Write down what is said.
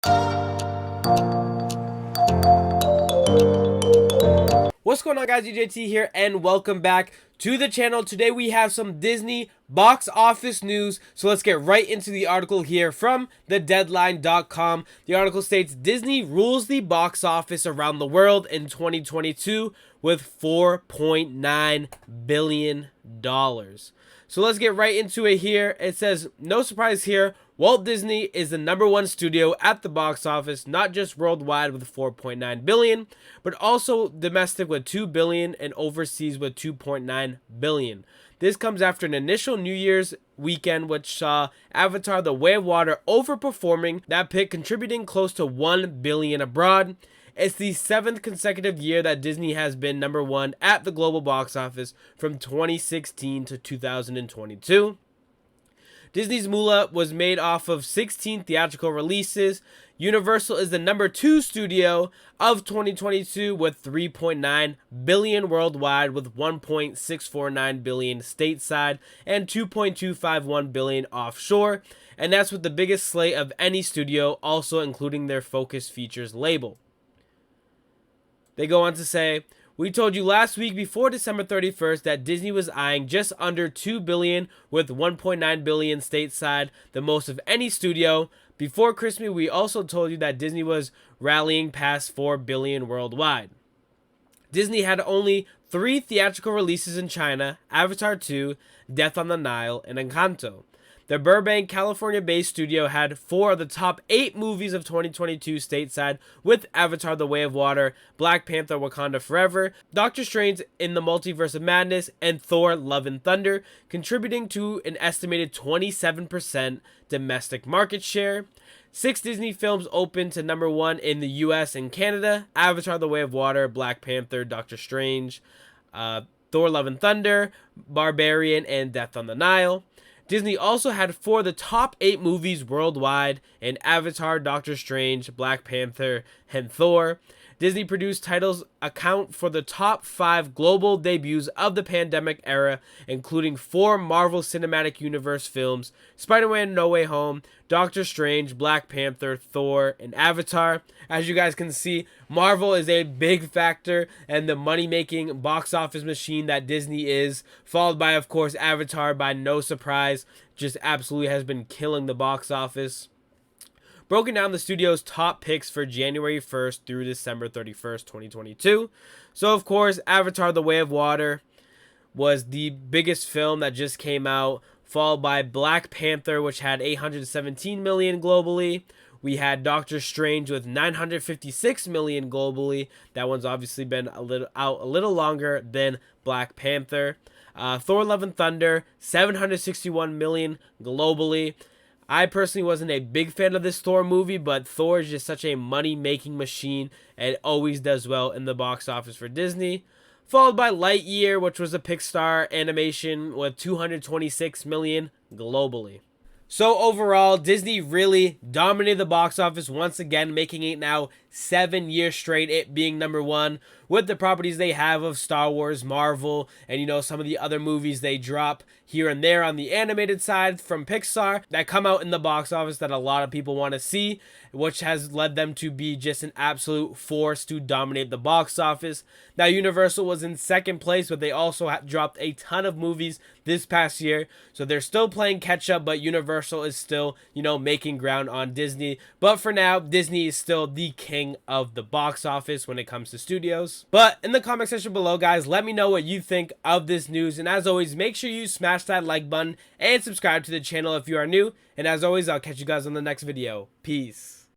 What's going on, guys? DJT here and welcome back to the channel. Today we have some Disney box office news, so let's get right into the article here from thedeadline.com. The article states Disney rules the box office around the world in 2022 with $4.9 billion. So let's get right into it here. It says, no surprise here, Walt Disney is the #1 studio at the box office, not just worldwide with $4.9 billion, but also domestic with $2 billion and overseas with $2.9 billion. This comes after an initial New Year's weekend which saw Avatar: The Way of Water overperforming that pick, contributing close to $1 billion abroad. It's the 7th consecutive year that Disney has been #1 at the global box office from 2016 to 2022. Disney's moolah was made off of 16 theatrical releases. Universal is the #2 studio of 2022 with $3.9 billion worldwide, with $1.649 billion stateside and $2.251 billion offshore. And that's with the biggest slate of any studio, also including their Focus Features label. They go on to say, we told you last week before December 31st that Disney was eyeing just under $2 billion with $1.9 billion stateside, the most of any studio. Before Christmas, we also told you that Disney was rallying past $4 billion worldwide. Disney had only 3 theatrical releases in China: Avatar 2, Death on the Nile, and Encanto. The Burbank, California-based studio had 4 of the top 8 movies of 2022 stateside, with Avatar: The Way of Water, Black Panther: Wakanda Forever, Doctor Strange in the Multiverse of Madness, and Thor: Love and Thunder, contributing to an estimated 27% domestic market share. 6 Disney films opened to #1 in the US and Canada: Avatar: The Way of Water, Black Panther, Doctor Strange, Thor: Love and Thunder, Barbarian, and Death on the Nile. Disney also had 4 of the top 8 movies worldwide in Avatar, Doctor Strange, Black Panther, and Thor. Disney produced titles account for the top 5 global debuts of the pandemic era, including 4 Marvel Cinematic Universe films: Spider-Man: No Way Home, Doctor Strange, Black Panther, Thor, and Avatar. As you guys can see, Marvel is a big factor and the money-making box office machine that Disney is, followed by, of course, Avatar, by no surprise, just absolutely has been killing the box office. Broken down the studio's top picks for January 1st through December 31st, 2022. So, of course, Avatar: The Way of Water was the biggest film that just came out, followed by Black Panther, which had $817 million globally. We had Doctor Strange with $956 million globally. That one's obviously been a little longer than Black Panther. Thor: Love and Thunder, $761 million globally. I personally wasn't a big fan of this Thor movie, but Thor is just such a money-making machine and always does well in the box office for Disney. Followed by Lightyear, which was a Pixar animation with $226 million globally. So overall, Disney really dominated the box office once again, making it now 7 years straight, it being #1, with the properties they have of Star Wars, Marvel, and some of the other movies they drop here and there on the animated side from Pixar that come out in the box office that a lot of people want to see, which has led them to be just an absolute force to dominate the box office. Now, Universal was in second place, but they also dropped a ton of movies this past year, so they're still playing catch up, but Universal is still, making ground on Disney. But for now, Disney is still the king of the box office when it comes to studios. But in the comment section below, guys, let me know what you think of this news, and as always, make sure you smash that like button and subscribe to the channel if you are new. And as always, I'll catch you guys on the next video. Peace.